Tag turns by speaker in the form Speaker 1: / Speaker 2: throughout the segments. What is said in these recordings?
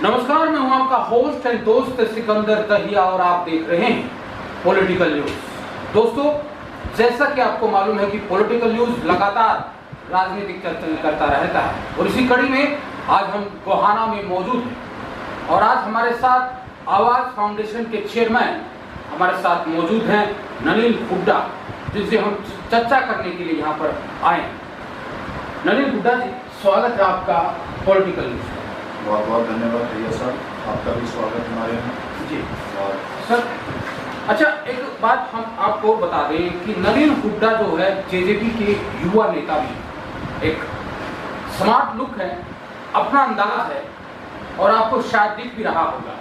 Speaker 1: नमस्कार, मैं हूं आपका होस्ट एंड दोस्त सिकंदर दहिया और आप देख रहे हैं पॉलिटिकल न्यूज। दोस्तों, जैसा कि आपको मालूम है कि पॉलिटिकल न्यूज लगातार राजनीतिक चर्चा करता रहता है और इसी कड़ी में आज हम गोहाना में मौजूद हैं और आज हमारे साथ आवाज फाउंडेशन के चेयरमैन हमारे साथ मौजूद हैं नलिन हुड्डा, जिनसे हम चर्चा करने के लिए यहाँ पर आए। नलिन हुड्डा जी, स्वागत है आपका पॉलिटिकल न्यूज।
Speaker 2: बहुत बहुत धन्यवाद भैया साहब, आपका भी स्वागत हमारे यहाँ
Speaker 1: जी। और सर, अच्छा एक बात हम आपको बता दें कि नलिन हुड्डा जो है जेजेपी के युवा नेता भी, एक स्मार्ट लुक है, अपना अंदाज है और आपको शायद दिख भी रहा होगा।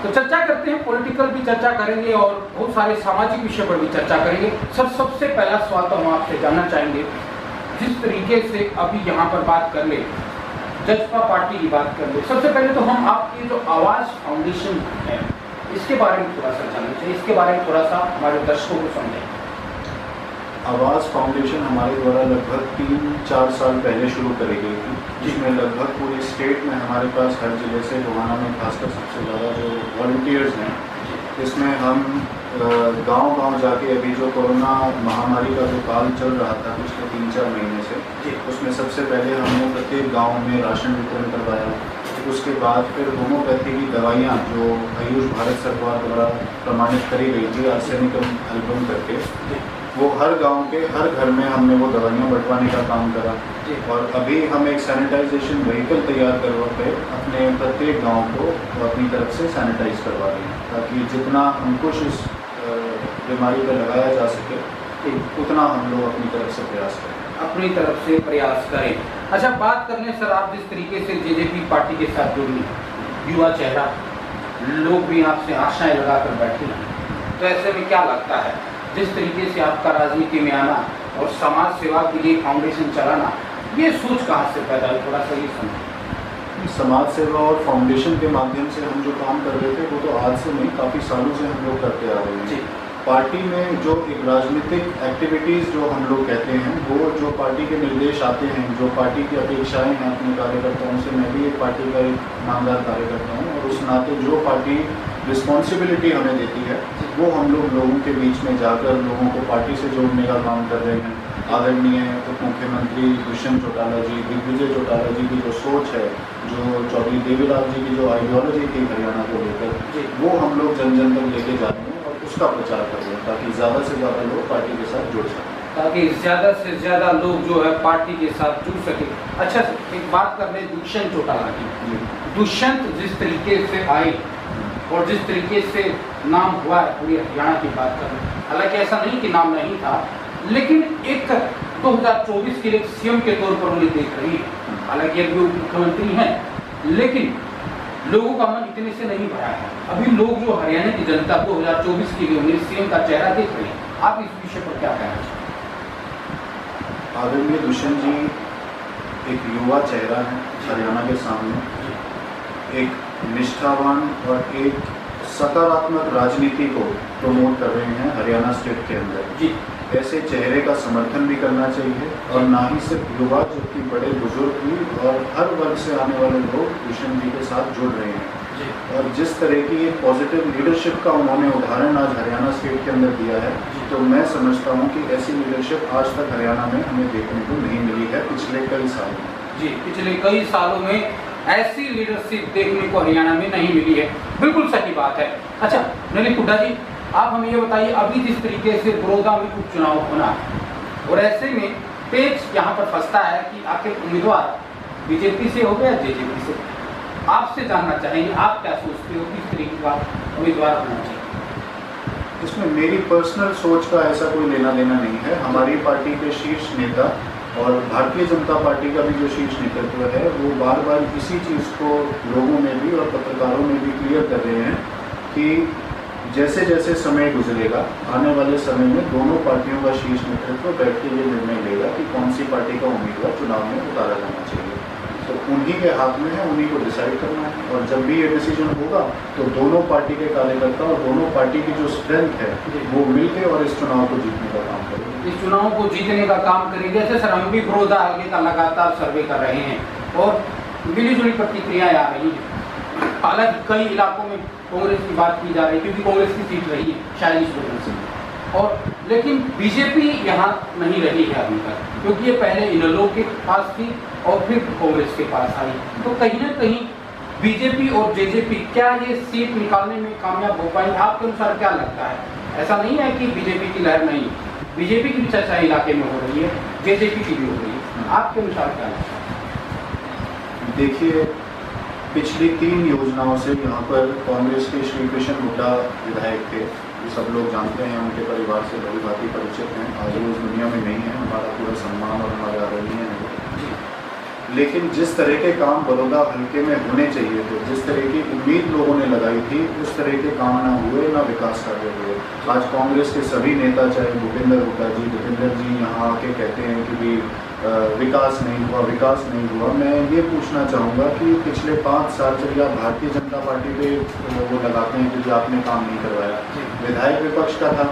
Speaker 1: तो चर्चा करते हैं, पॉलिटिकल भी चर्चा करेंगे और बहुत सारे सामाजिक विषय पर भी चर्चा करेंगे। सर, सबसे पहला सवाल तो हम आपसे जानना चाहेंगे, जिस तरीके से अभी यहाँ पर बात कर ले, जजपा पार्टी की बात कर ले, सबसे पहले तो हम आपकी जो आवाज फाउंडेशन है इसके बारे में थोड़ा सा जानना चाहिए, इसके बारे में थोड़ा सा हमारे दर्शकों को समझें।
Speaker 2: आवाज़ फाउंडेशन हमारे द्वारा लगभग 3-4 साल पहले शुरू करी गई थी, जिसमें लगभग पूरे स्टेट में हमारे पास हर जिले से गोहाना में खासकर सबसे ज़्यादा जो वॉलंटियर्स हैं, इसमें हम गांव-गांव जाके अभी जो कोरोना महामारी का जो काल चल रहा था पिछले 3-4 महीने से, उसमें सबसे पहले हमने प्रत्येक गांव में राशन वितरण करवाया। उसके बाद फिर होम्योपैथी की दवाइयाँ जो आयुष भारत सरकार द्वारा प्रमाणित करी गई थी आर्सेनिकम एल्बम करके, वो हर गांव के हर घर में हमने वो दवाइयाँ बंटवाने का काम करा। और अभी हम एक सैनिटाइजेशन व्हीकल तैयार करवा के अपने प्रत्येक गांव को अपनी तरफ से सैनिटाइज करवा रहे हैं, ताकि जितना अंकुश इस बीमारी पर लगाया जा सके उतना हम लोग अपनी तरफ से प्रयास करें।
Speaker 1: अपनी तरफ से प्रयास करें। अच्छा, बात करने सर, आप जिस तरीके से जेजेपी पार्टी के साथ जुड़ी, युवा चेहरा, लोग भी आपसे आशाएं लगाकर बैठे हैं, तो ऐसे में क्या लगता है जिस तरीके से आपका राजनीति में आना और समाज सेवा के लिए फाउंडेशन चलाना, ये सोच कहाँ से पैदा हुई, थोड़ा सा ये समझें।
Speaker 2: समाज सेवा और फाउंडेशन के माध्यम से हम जो काम कर रहे थे वो तो आज से नहीं, काफ़ी सालों से हम लोग करते आ रहे हैं।
Speaker 1: जी।
Speaker 2: पार्टी में जो एक राजनीतिक एक्टिविटीज़ जो हम लोग कहते हैं, वो जो पार्टी के निर्देश आते हैं, जो पार्टी की अपेक्षाएं हैं अपने कार्यकर्ताओं से, मैं भी एक पार्टी का एक ईमानदार कार्यकर्ता हूँ और उस नाते जो पार्टी रिस्पॉन्सिबिलिटी हमें देती है वो हम लोगों के बीच में जाकर लोगों को पार्टी से जोड़ने का काम कर रहे हैं। आदरणीय उप मुख्यमंत्री दुष्यंत चौटाला जी, दिग्विजय चौटाला जी की जो सोच है, जो चौधरी देवीलाल जी की जो आइडियोलॉजी थी हरियाणा को लेकर, वो हम लोग जन जन तक लेके जा रहे हैं और उसका प्रचार कर रहे हैं, ताकि ज़्यादा से ज़्यादा लोग पार्टी के साथ जुड़ सकें,
Speaker 1: ताकि ज़्यादा से ज़्यादा लोग जो है पार्टी के साथ जुड़ सके। अच्छा, एक बात कर रहे दुष्यंत चौटाला की। दुष्यंत जिस तरीके से आए और जिस तरीके से नाम हुआ है पूरी हरियाणा की बात कर रहे हैं, हालांकि ऐसा नहीं कि नाम नहीं था, लेकिन एक 2024 के लिए सीएम के तौर पर उन्हें देख रही है। हालांकि अभी वो मुख्यमंत्री हैं, लेकिन लोगों का मन इतने से नहीं भरा है। अभी लोग जो हरियाणा की जनता 2024 के लिए उन्हें सीएम का चेहरा देख रहे हैं। आप इस विषय पर क्या कहना चाहते हैं?
Speaker 2: आदरणीय दुष्यंत जी एक युवा चेहरा है हरियाणा के सामने, एक निष्ठावान और एक सकारात्मक राजनीति को प्रमोट कर रहे हैं हरियाणा स्टेट के अंदर जी। ऐसे चेहरे का समर्थन भी करना चाहिए और ना ही सिर्फ युवा, जबकि बड़े बुजुर्ग भी और हर वर्ग से आने वाले लोग दुष्यंत जी के साथ जुड़ रहे हैं जी। और जिस तरह की एक पॉजिटिव लीडरशिप का उन्होंने उदाहरण आज हरियाणा स्टेट के अंदर दिया है, तो मैं समझता हूँ कि ऐसी लीडरशिप आज तक हरियाणा में हमें देखने को नहीं मिली है पिछले कई सालों में
Speaker 1: जी। पिछले कई सालों में ऐसी लीडरशिप देखने को हरियाणा में नहीं मिली है, बिल्कुल सही बात है। अच्छा नलिन हुड्डा जी, आप हमें ये बताइए, अभी जिस तरीके से बड़ौदा में उपचुनाव होना है और ऐसे में पेच यहाँ पर फंसता है कि आखिर उम्मीदवार बीजेपी से हो गया जेजेपी से, आपसे जानना चाहेंगे आप क्या सोचते हो, किस तरीके का उम्मीदवार होना चाहिए?
Speaker 2: इसमें मेरी पर्सनल सोच का ऐसा कोई लेना देना नहीं है। हमारी पार्टी के शीर्ष नेता और भारतीय जनता पार्टी का भी जो शीर्ष नेतृत्व है वो बार बार इसी चीज़ को लोगों में भी और पत्रकारों में भी क्लियर कर रहे हैं कि जैसे जैसे समय गुजरेगा, आने वाले समय में दोनों पार्टियों का शीर्ष नेतृत्व बैठ के ये निर्णय लेगा कि कौन सी पार्टी का उम्मीदवार चुनाव में उतारा जाना चाहिए। तो उन्हीं के हाथ में है, उन्हीं को डिसाइड करना है और जब भी ये डिसीजन होगा तो दोनों पार्टी के कार्यकर्ता और दोनों पार्टी की जो स्ट्रेंथ है वो मिलके और इस चुनाव को जीतने का काम करेंगे।
Speaker 1: इस चुनाव को जीतने का काम करेंगे। जैसे सर, हम भी बड़ौदा आगे का लगातार सर्वे कर रहे हैं और मिली जुली प्रतिक्रियाएं आ रही हैं। हालांकि कई इलाकों में कांग्रेस की बात की जा रही है क्योंकि कांग्रेस की सीट रही है शायद इस वजह से, और लेकिन बीजेपी यहाँ नहीं रही है अभी तक, क्योंकि ये पहले इनेलो के पास थी और फिर कांग्रेस के पास आई। तो कहीं ना कहीं बीजेपी और जेजेपी क्या ये सीट निकालने में कामयाब हो पाएंगे? आपके अनुसार क्या लगता है? ऐसा नहीं है कि बीजेपी की लहर नहीं, बीजेपी की भी चर्चा इलाके में हो रही है, जेजेपी की भी हो रही है, आपके अनुसार क्या लगता है?
Speaker 2: देखिए, पिछली 3 योजनाओं से यहाँ पर कांग्रेस के श्री कृष्ण हुड्डा विधायक थे, ये सब लोग जानते हैं, उनके परिवार से भली भांति परिचित हैं, आज वो इस दुनिया में नहीं है, हमारा पूरा सम्मान और हमारा आदरणीय है। लेकिन जिस तरह के काम बड़ौदा हल्के में होने चाहिए थे, जिस तरह की उम्मीद लोगों ने लगाई थी, उस तरह के काम ना हुए, ना विकास कार्य हुए। आज कांग्रेस के सभी नेता, चाहे भूपेंद्र हुड्डा जी, भूपेंद्र जी यहाँ आके कहते हैं कि भी विकास नहीं हुआ, विकास नहीं हुआ। मैं ये पूछना चाहूँगा कि पिछले 5 साल चलिए आप भारतीय जनता पार्टी पे वो लगाते हैं कि आपने काम नहीं करवाया। विधायक विपक्ष का था,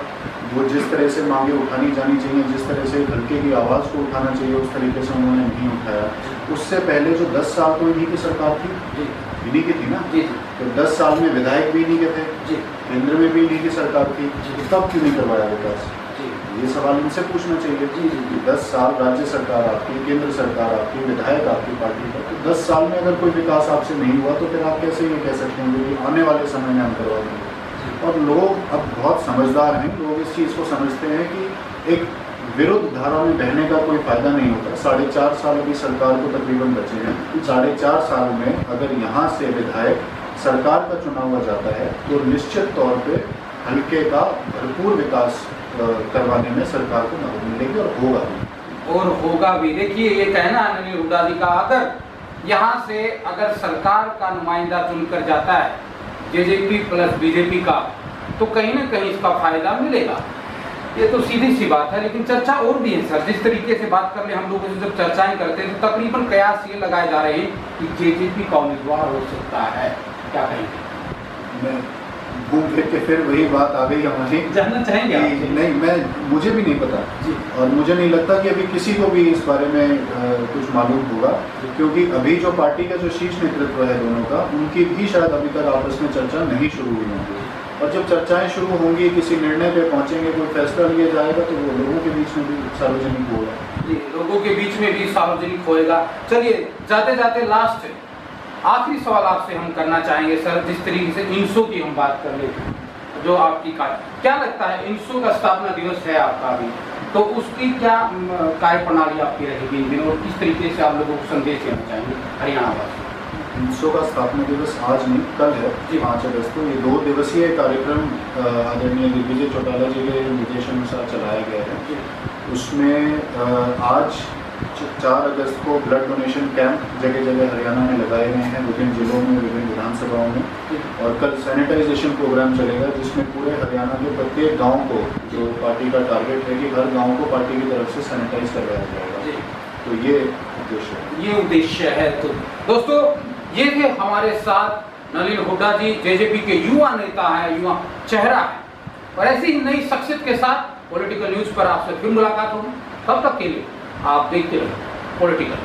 Speaker 2: वो जिस तरह से मांगे उठानी जानी चाहिए, जिस तरह से हल्के की आवाज़ को उठाना चाहिए, उस तरीके से उन्होंने नहीं उठाया। उससे पहले जो 10 साल तो इन्हीं की सरकार थी, इन्हीं की थी ना, तो 10 साल में विधायक भी इन्हीं के थे, केंद्र में भी इन्हीं की सरकार थी, तब क्यों नहीं करवाया विकास? ये सवाल इनसे पूछना चाहिए कि 10 साल राज्य सरकार आपकी, केंद्र सरकार आपकी, विधायक आपकी पार्टी का, तो 10 साल में अगर कोई विकास आपसे नहीं हुआ तो फिर आप कैसे ये कह सकते हैं कि आने वाले समय में हम करवा देंगे? और लोग अब बहुत समझदार हैं, लोग इस चीज़ को समझते हैं कि एक विरुद्ध धारा में बहने का कोई फायदा नहीं होता। 4.5 साल अभी सरकार को तकरीबन बचे हैं, 4.5 साल में अगर यहाँ से विधायक सरकार का चुना हुआ जाता है तो निश्चित तौर पे हल्के का भरपूर विकास करवाने में सरकार को मदद मिलेगी और होगा भी।
Speaker 1: और होगा भी। देखिए, ये कहना है नलिन हुड्डा जी का, अगर यहाँ से अगर सरकार का नुमाइंदा चुनकर जाता है जेजेपी प्लस बीजेपी का, तो कहीं ना कहीं इसका फायदा मिलेगा। ये तो सीधी सी बात है, लेकिन चर्चा और भी है सर। जिस तरीके से बात कर ले हम लोग जब चर्चाएं करते हैं तो तकरीबन कयास ये लगाए जा रहे हैं कि जेजेपी का उम्मीदवार हो सकता है। क्या कहेंगे?
Speaker 2: मैं घूम फिर के फिर वही बात आ गई हमारी,
Speaker 1: जानना चाहेंगे आप?
Speaker 2: नहीं, मुझे भी नहीं पता जी, और मुझे नहीं लगता कि अभी किसी को भी इस बारे में कुछ मालूम होगा, क्योंकि अभी जो पार्टी का जो शीर्ष नेतृत्व है दोनों का, उनकी भी शायद अभी तक आपस में चर्चा नहीं शुरू हुई होगी। और जब चर्चाएं शुरू होंगी, किसी निर्णय पे पहुंचेंगे, कोई फैसला लिया जाएगा, तो वो लोगों के बीच में भी सार्वजनिक होगा।
Speaker 1: जी, लोगों के बीच में भी सार्वजनिक होएगा। चलिए, जाते जाते लास्ट आखिरी सवाल आपसे हम करना चाहेंगे सर, जिस तरीके से इंसो की हम बात कर लेते, जो आपकी क्या लगता है, इंसो का स्थापना दिवस है आपका अभी, तो उसकी क्या कार्य प्रणाली आपकी रहेगी इन दिनों, और किस तरीके से आप लोगों को संदेश देना चाहेंगे हरियाणा वासी?
Speaker 2: इंसो का स्थापना दिवस आज नहीं, कल है, 5 अगस्त को। ये 2 दिवसीय कार्यक्रम आदरणीय दिग्विजय चौटाला जी के निर्देशानुसार चलाया गया है। उसमें आज 4 अगस्त को ब्लड डोनेशन कैंप जगह जगह हरियाणा में लगाए गए हैं, विभिन्न जिलों में, विभिन्न विधानसभाओं में। और कल सैनिटाइजेशन प्रोग्राम चलेगा, जिसमें पूरे हरियाणा के प्रत्येक गांव को, जो पार्टी का टारगेट है कि हर गांव को पार्टी की तरफ से सैनिटाइज करवाया जाएगा। तो ये
Speaker 1: उद्देश्य है। तो दोस्तों, ये थे हमारे साथ नलिन हुड्डा जी, जेजेपी के युवा नेता है, युवा चेहरा है, और ऐसी ही नई शख्सियत के साथ पॉलिटिकल न्यूज पर आपसे फिर मुलाकात होगी। तब तक के लिए आप देखते रहिए पॉलिटिकल।